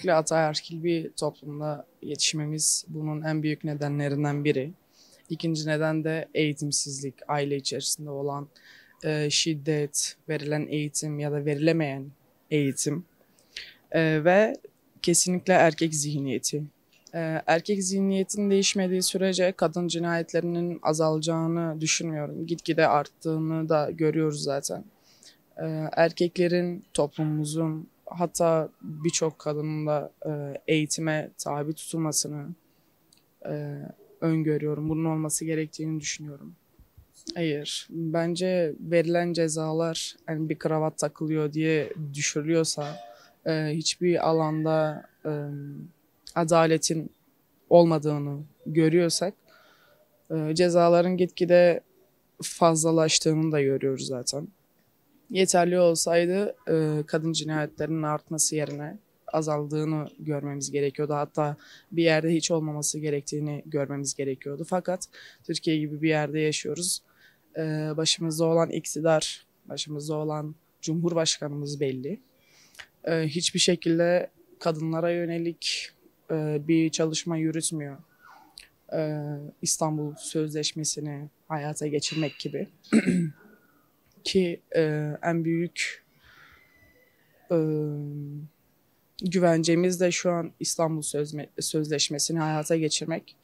Öncelikle ataerkil bir toplumda yetişmemiz bunun en büyük nedenlerinden biri. İkinci neden de eğitimsizlik, aile içerisinde olan şiddet, verilen eğitim ya da verilemeyen eğitim ve kesinlikle erkek zihniyeti. Erkek zihniyetinin değişmediği sürece kadın cinayetlerinin azalacağını düşünmüyorum. Gitgide arttığını da görüyoruz zaten. Erkeklerin, toplumumuzun, hatta birçok kadının da eğitime tabi tutulmasını e, öngörüyorum. Bunun olması gerektiğini düşünüyorum. Hayır, bence verilen cezalar hani bir kravat takılıyor diye düşürüyorsa hiçbir alanda adaletin olmadığını görüyorsak cezaların gitgide fazlalaştığını da görüyoruz zaten. Yeterli olsaydı kadın cinayetlerinin artması yerine azaldığını görmemiz gerekiyordu. Hatta bir yerde hiç olmaması gerektiğini görmemiz gerekiyordu. Fakat Türkiye gibi bir yerde yaşıyoruz. Başımızda olan iktidar, başımızda olan Cumhurbaşkanımız belli. Hiçbir şekilde kadınlara yönelik bir çalışma yürütmüyor. İstanbul Sözleşmesi'ni hayata geçirmek gibi. Ki en büyük e, güvencemiz de şu an İstanbul Sözleşmesi'ni hayata geçirmek.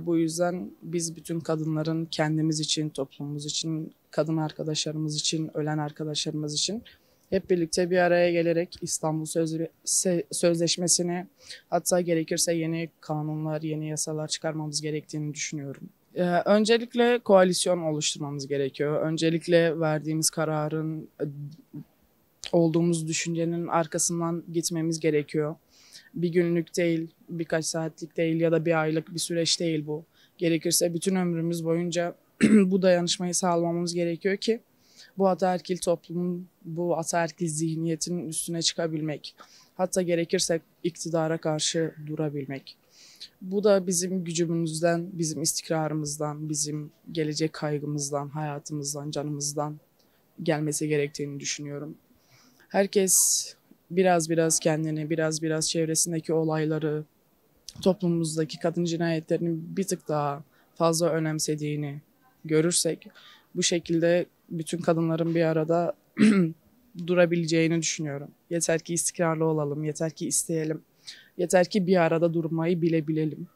Bu yüzden biz bütün kadınların kendimiz için, toplumumuz için, kadın arkadaşlarımız için, ölen arkadaşlarımız için hep birlikte bir araya gelerek İstanbul Sözleşmesi'ni, hatta gerekirse yeni kanunlar, yeni yasalar çıkarmamız gerektiğini düşünüyorum. Öncelikle koalisyon oluşturmamız gerekiyor. Öncelikle verdiğimiz kararın, olduğumuz düşüncenin arkasından gitmemiz gerekiyor. Bir günlük değil, birkaç saatlik değil ya da bir aylık bir süreç değil bu. Gerekirse bütün ömrümüz boyunca bu dayanışmayı sağlamamız gerekiyor ki bu ataerkil toplumun, bu ataerkil zihniyetinin üstüne çıkabilmek. Hatta gerekirse iktidara karşı durabilmek. Bu da bizim gücümüzden, bizim istikrarımızdan, bizim gelecek kaygımızdan, hayatımızdan, canımızdan gelmesi gerektiğini düşünüyorum. Herkes biraz kendini, biraz çevresindeki olayları, toplumumuzdaki kadın cinayetlerini bir tık daha fazla önemsediğini görürsek, bu şekilde bütün kadınların bir arada durabileceğini düşünüyorum. Yeter ki istikrarlı olalım, yeter ki isteyelim. Yeter ki bir arada durmayı bilebilelim.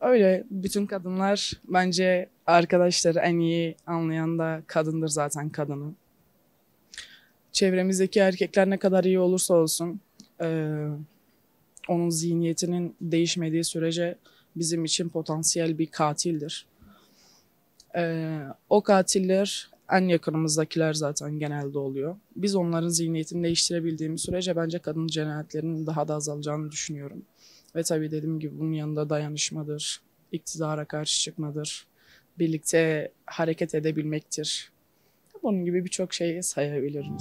Öyle bütün kadınlar bence arkadaşları en iyi anlayan da kadındır zaten kadını. Çevremizdeki erkekler ne kadar iyi olursa olsun onun zihniyetinin değişmediği sürece bizim için potansiyel bir katildir. O katiller en yakınımızdakiler zaten genelde oluyor. Biz onların zihniyetini değiştirebildiğimiz sürece bence kadın cinayetlerinin daha da azalacağını düşünüyorum. Ve tabii dediğim gibi bunun yanında dayanışmadır, iktidara karşı çıkmadır, birlikte hareket edebilmektir. Bunun gibi birçok şeyi sayabilirim.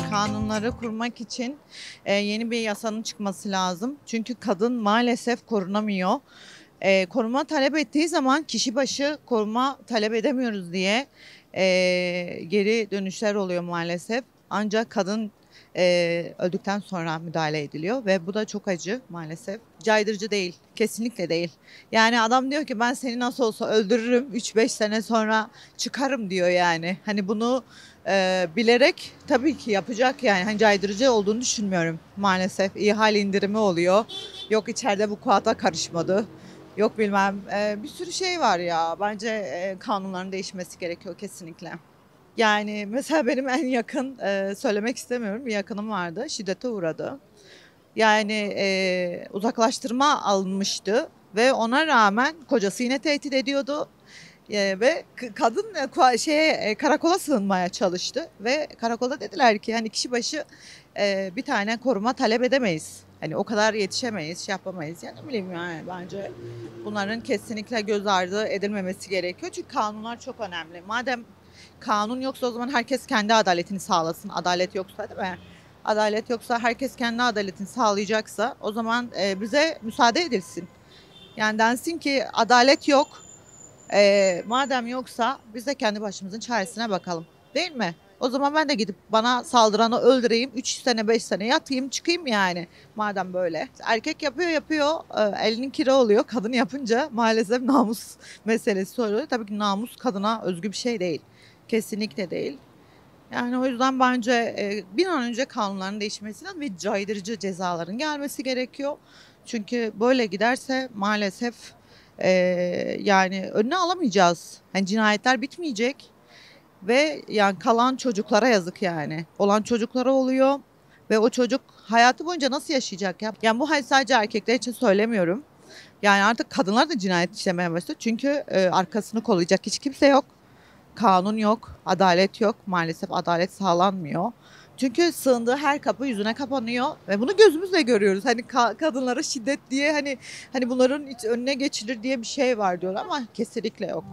Kanunları kurmak için yeni bir yasanın çıkması lazım. Çünkü kadın maalesef korunamıyor. Koruma talep ettiği zaman kişi başı koruma talep edemiyoruz diye geri dönüşler oluyor maalesef. Ancak kadın öldükten sonra müdahale ediliyor ve bu da çok acı maalesef. Caydırıcı değil, kesinlikle değil. Yani adam diyor ki ben seni nasıl olsa öldürürüm, 3-5 sene sonra çıkarım diyor yani. Hani bunu bilerek tabii ki yapacak yani. Hani caydırıcı olduğunu düşünmüyorum maalesef. İhale indirimi oluyor. Yok içeride bu vukuata karışmadı. Yok bilmem bir sürü şey var ya. Bence kanunların değişmesi gerekiyor kesinlikle. Yani mesela benim en yakın söylemek istemiyorum bir yakınım vardı şiddete uğradı. Yani uzaklaştırma alınmıştı ve ona rağmen kocası yine tehdit ediyordu. Ve kadın karakola sığınmaya çalıştı ve karakolda dediler ki hani kişi başı bir tane koruma talep edemeyiz. Hani o kadar yetişemeyiz, şey yapamayız. Yani ne bileyim yani bence bunların kesinlikle göz ardı edilmemesi gerekiyor. Çünkü kanunlar çok önemli. Madem Kanun yoksa o zaman herkes kendi adaletini sağlasın. Adalet yoksa, değil mi? Adalet yoksa, herkes kendi adaletini sağlayacaksa o zaman bize müsaade edilsin. Yani densin ki adalet yok. Madem yoksa biz de kendi başımızın çaresine bakalım. Değil mi? O zaman ben de gidip bana saldıranı öldüreyim. 3 sene 5 sene yatayım çıkayım yani. Madem böyle. Erkek yapıyor. Elinin kira oluyor. Kadın yapınca maalesef namus meselesi oluyor. Tabii ki namus kadına özgü bir şey değil. Kesinlikle değil. Yani o yüzden bence bir an önce kanunların değişmesi lazım ve caydırıcı cezaların gelmesi gerekiyor. Çünkü böyle giderse maalesef yani önüne alamayacağız. Yani cinayetler bitmeyecek ve yani kalan çocuklara yazık yani. Olan çocuklara oluyor ve o çocuk hayatı boyunca nasıl yaşayacak ya? Yani bu sadece erkekler için söylemiyorum. Yani artık kadınlar da cinayet işlemeye başladı. Çünkü arkasını kollayacak hiç kimse yok. Kanun yok, adalet yok. Maalesef adalet sağlanmıyor. Çünkü sığındığı her kapı yüzüne kapanıyor ve bunu gözümüzle görüyoruz. Hani kadınlara şiddet diye hani bunların hiç önüne geçilir diye bir şey var diyorlar ama kesinlikle yok.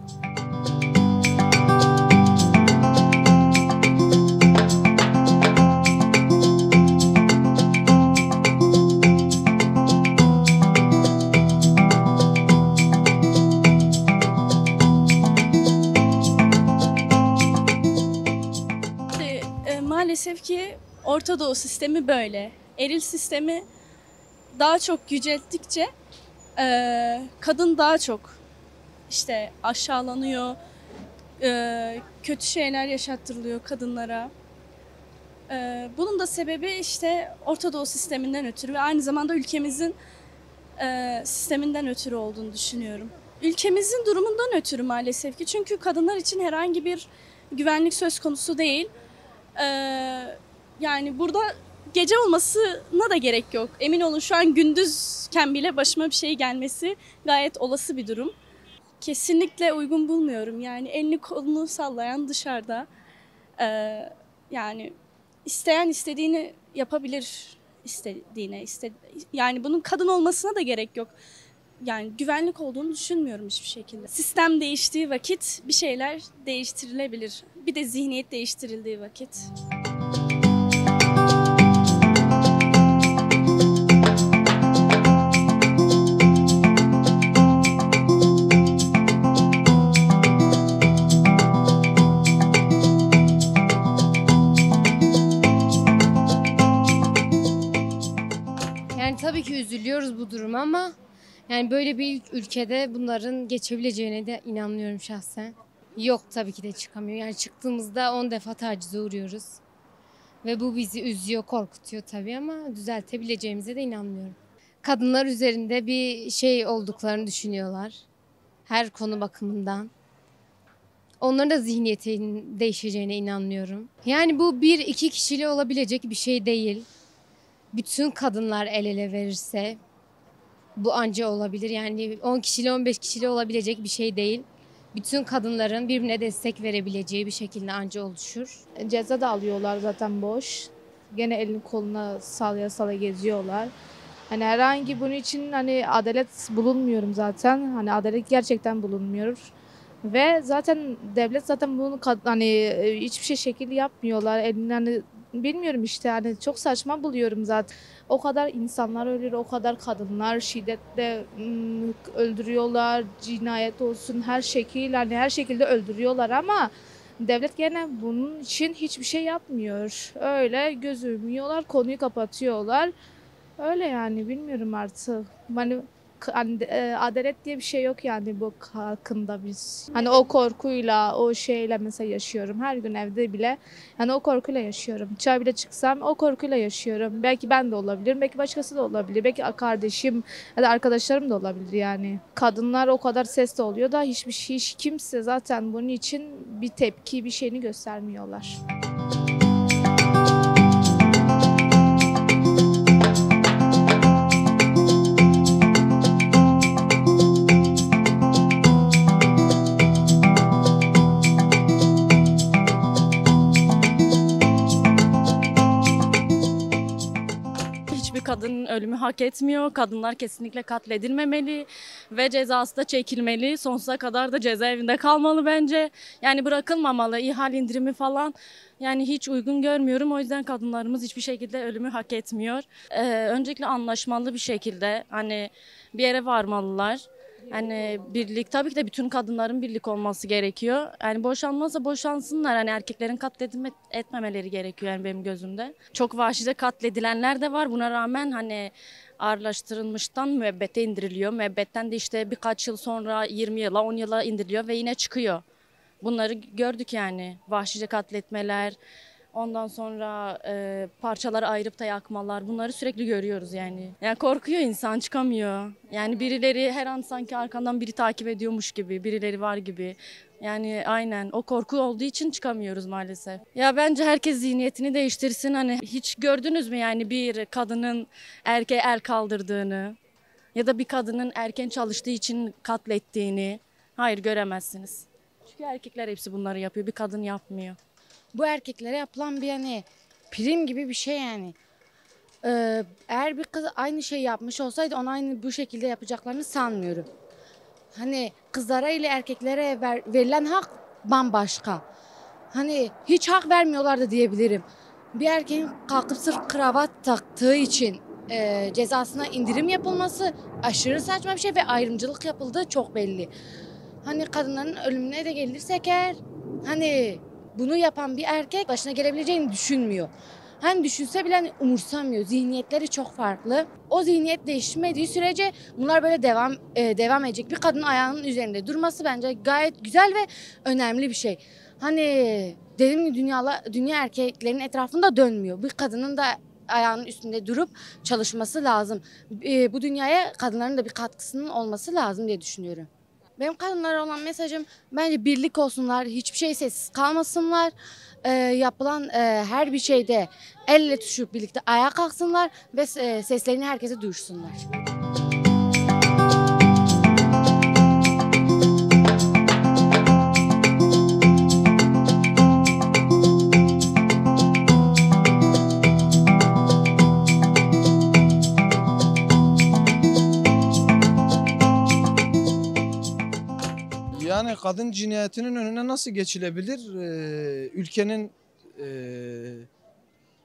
Maalesef ki Orta Doğu sistemi böyle. Eril sistemi daha çok yücelttikçe kadın daha çok işte aşağılanıyor, kötü şeyler yaşattırılıyor kadınlara. Bunun da sebebi işte Orta Doğu sisteminden ötürü ve aynı zamanda ülkemizin sisteminden ötürü olduğunu düşünüyorum. Ülkemizin durumundan ötürü maalesef ki, çünkü kadınlar için herhangi bir güvenlik söz konusu değil. Yani burada gece olmasına da gerek yok. Emin olun şu an gündüzken bile başıma bir şey gelmesi gayet olası bir durum. Kesinlikle uygun bulmuyorum. Yani elini kolunu sallayan dışarıda. Yani isteyen istediğini yapabilir, yani bunun kadın olmasına da gerek yok. Yani güvenlik olduğunu düşünmüyorum hiçbir şekilde. Sistem değiştiği vakit bir şeyler değiştirilebilir. Bir de zihniyet değiştirildiği vakit. Yani tabii ki üzülüyoruz bu duruma ama yani böyle bir ülkede bunların geçebileceğine de inanmıyorum şahsen. Yok, tabii ki de çıkamıyor. Yani çıktığımızda 10 defa tacize uğruyoruz. Ve bu bizi üzüyor, korkutuyor tabii ama düzeltebileceğimize de inanmıyorum. Kadınlar üzerinde bir şey olduklarını düşünüyorlar. Her konu bakımından. Onların da zihniyetinin değişeceğine inanmıyorum. Yani bu bir iki kişili olabilecek bir şey değil. Bütün kadınlar el ele verirse bu anca olabilir. Yani 10 kişili 15 kişili olabilecek bir şey değil. Bütün kadınların birbirine destek verebileceği bir şekilde anca oluşur. Ceza da alıyorlar zaten boş. Gene elini koluna sallaya geziyorlar. Hani herhangi bunun için hani adalet bulunmuyorum zaten. Hani adalet gerçekten bulunmuyor. Ve zaten devlet zaten bunu hani hiçbir şey şekilde yapmıyorlar. Hani bilmiyorum işte hani çok saçma buluyorum zaten. O kadar insanlar ölüyor, o kadar kadınlar şiddetle öldürüyorlar, cinayet olsun her şekilde hani her şekilde öldürüyorlar ama devlet gene bunun için hiçbir şey yapmıyor. Öyle göz yumuyorlar, konuyu kapatıyorlar. Öyle yani bilmiyorum artık. Hani adalet diye bir şey yok yani bu hakkında biz. Hani o korkuyla, o şeyle mesela yaşıyorum. Her gün evde bile hani o korkuyla yaşıyorum. Dışarı bile çıksam o korkuyla yaşıyorum. Belki ben de olabilirim, belki başkası da olabilir. Belki kardeşim ya da arkadaşlarım da olabilir yani. Kadınlar o kadar sesli oluyor da hiç kimse zaten bunun için bir tepki, bir şeyini göstermiyorlar. Hiçbir kadının ölümü hak etmiyor. Kadınlar kesinlikle katledilmemeli ve cezası da çekilmeli. Sonsuza kadar da cezaevinde kalmalı bence. Yani bırakılmamalı. İhal indirimi falan yani hiç uygun görmüyorum. O yüzden kadınlarımız hiçbir şekilde ölümü hak etmiyor. Öncelikle anlaşmalı bir şekilde hani bir yere varmalılar. Hani birlik, tabii ki de bütün kadınların birlik olması gerekiyor. Yani boşanmazsa boşansınlar. Hani erkeklerin etmemeleri gerekiyor yani benim gözümde. Çok vahşice katledilenler de var. Buna rağmen hani ağırlaştırılmıştan müebbete indiriliyor. Müebbetten de işte birkaç yıl sonra 20 yıla 10 yıla indiriliyor ve yine çıkıyor. Bunları gördük yani. Vahşice katletmeler, ondan sonra parçaları ayırıp da yakmalar, bunları sürekli görüyoruz yani. Yani korkuyor insan, çıkamıyor. Yani birileri her an sanki arkandan biri takip ediyormuş gibi, birileri var gibi. Yani aynen o korku olduğu için çıkamıyoruz maalesef. Ya bence herkes zihniyetini değiştirsin. Hani hiç gördünüz mü yani bir kadının erkeğe el kaldırdığını ya da bir kadının erken çalıştığı için katlettiğini? Hayır, göremezsiniz. Çünkü erkekler hepsi bunları yapıyor, bir kadın yapmıyor. Bu erkeklere yapılan bir hani prim gibi bir şey yani. Eğer bir kız aynı şey yapmış olsaydı ona aynı bu şekilde yapacaklarını sanmıyorum. Hani kızlara ile erkeklere verilen hak bambaşka. Hani hiç hak vermiyorlar da diyebilirim. Bir erkeğin kalkıp sırf kravat taktığı için cezasına indirim yapılması aşırı saçma bir şey ve ayrımcılık yapıldığı çok belli. Hani kadınların ölümüne de gelirsek eğer hani bunu yapan bir erkek başına gelebileceğini düşünmüyor. Hani düşünse bile hani umursamıyor. Zihniyetleri çok farklı. O zihniyet değişmediği sürece bunlar böyle devam edecek. Bir kadının ayağının üzerinde durması bence gayet güzel ve önemli bir şey. Hani dediğim gibi dünya erkeklerin etrafında dönmüyor. Bir kadının da ayağının üstünde durup çalışması lazım. Bu dünyaya kadınların da bir katkısının olması lazım diye düşünüyorum. Benim kadınlara olan mesajım bence birlik olsunlar, hiçbir şey sessiz kalmasınlar. Yapılan her bir şeyde el ele tutuşup birlikte ayağa kalksınlar ve seslerini herkese duyursunlar. Yani kadın cinayetinin önüne nasıl geçilebilir? Ülkenin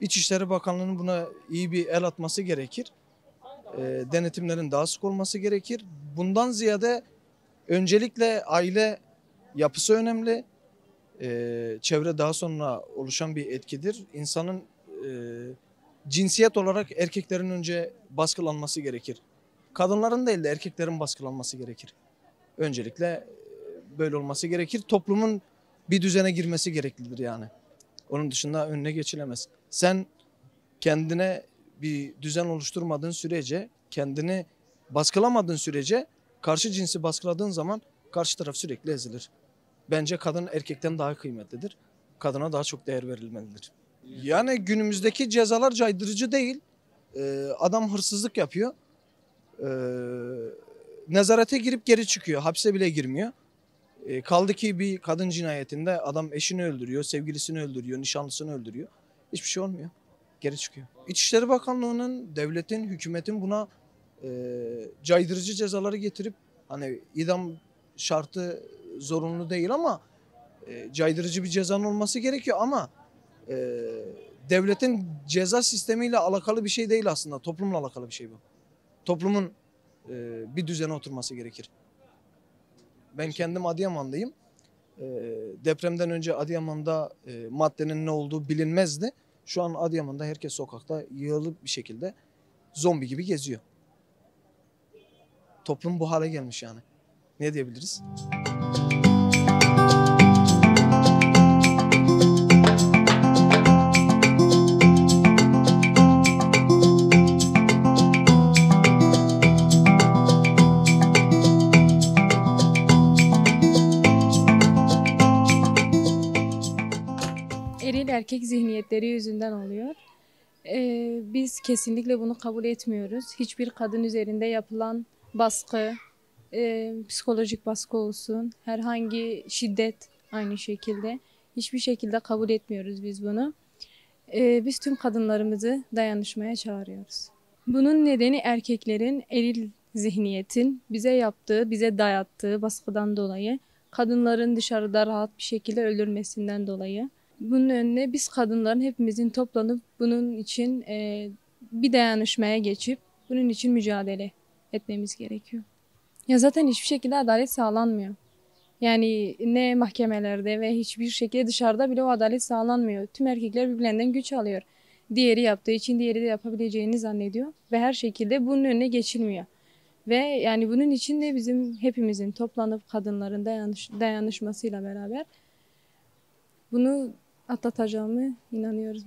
İçişleri Bakanlığı'nın buna iyi bir el atması gerekir. Denetimlerin daha sık olması gerekir. Bundan ziyade öncelikle aile yapısı önemli. Çevre daha sonra oluşan bir etkidir. İnsanın cinsiyet olarak erkeklerin önce baskılanması gerekir. Kadınların değil de erkeklerin baskılanması gerekir. Öncelikle böyle olması gerekir. Toplumun bir düzene girmesi gereklidir yani. Onun dışında önüne geçilemez. Sen kendine bir düzen oluşturmadığın sürece, kendini baskılamadığın sürece, karşı cinsi baskıladığın zaman karşı taraf sürekli ezilir. Bence kadın erkekten daha kıymetlidir. Kadına daha çok değer verilmelidir. Yani günümüzdeki cezalar caydırıcı değil. Adam hırsızlık yapıyor. Nezarete girip geri çıkıyor. Hapse bile girmiyor. Kaldı ki bir kadın cinayetinde adam eşini öldürüyor, sevgilisini öldürüyor, nişanlısını öldürüyor. Hiçbir şey olmuyor. Geri çıkıyor. İçişleri Bakanlığı'nın, devletin, hükümetin buna caydırıcı cezaları getirip hani idam şartı zorunlu değil ama caydırıcı bir cezanın olması gerekiyor ama devletin ceza sistemiyle alakalı bir şey değil aslında. Toplumla alakalı bir şey bu. Toplumun bir düzene oturması gerekir. Ben kendim Adıyaman'dayım. Depremden önce Adıyaman'da maddenin ne olduğu bilinmezdi. Şu an Adıyaman'da herkes sokakta yığılıp bir şekilde zombi gibi geziyor. Toplum bu hale gelmiş yani. Ne diyebiliriz? Eril erkek zihniyetleri yüzünden oluyor. Biz kesinlikle bunu kabul etmiyoruz. Hiçbir kadın üzerinde yapılan baskı, psikolojik baskı olsun, herhangi şiddet aynı şekilde hiçbir şekilde kabul etmiyoruz biz bunu. Biz tüm kadınlarımızı dayanışmaya çağırıyoruz. Bunun nedeni erkeklerin eril zihniyetin bize yaptığı, bize dayattığı baskıdan dolayı, kadınların dışarıda rahat bir şekilde öldürmesinden dolayı. Bunun önüne biz kadınların hepimizin toplanıp bunun için bir dayanışmaya geçip bunun için mücadele etmemiz gerekiyor. Ya zaten hiçbir şekilde adalet sağlanmıyor. Yani ne mahkemelerde ve hiçbir şekilde dışarıda bile o adalet sağlanmıyor. Tüm erkekler birbirlerinden güç alıyor. Diğeri yaptığı için diğeri de yapabileceğini zannediyor ve her şekilde bunun önüne geçilmiyor. Ve yani bunun için de bizim hepimizin toplanıp kadınların dayanışmasıyla beraber bunu atlatacağımı inanıyoruz.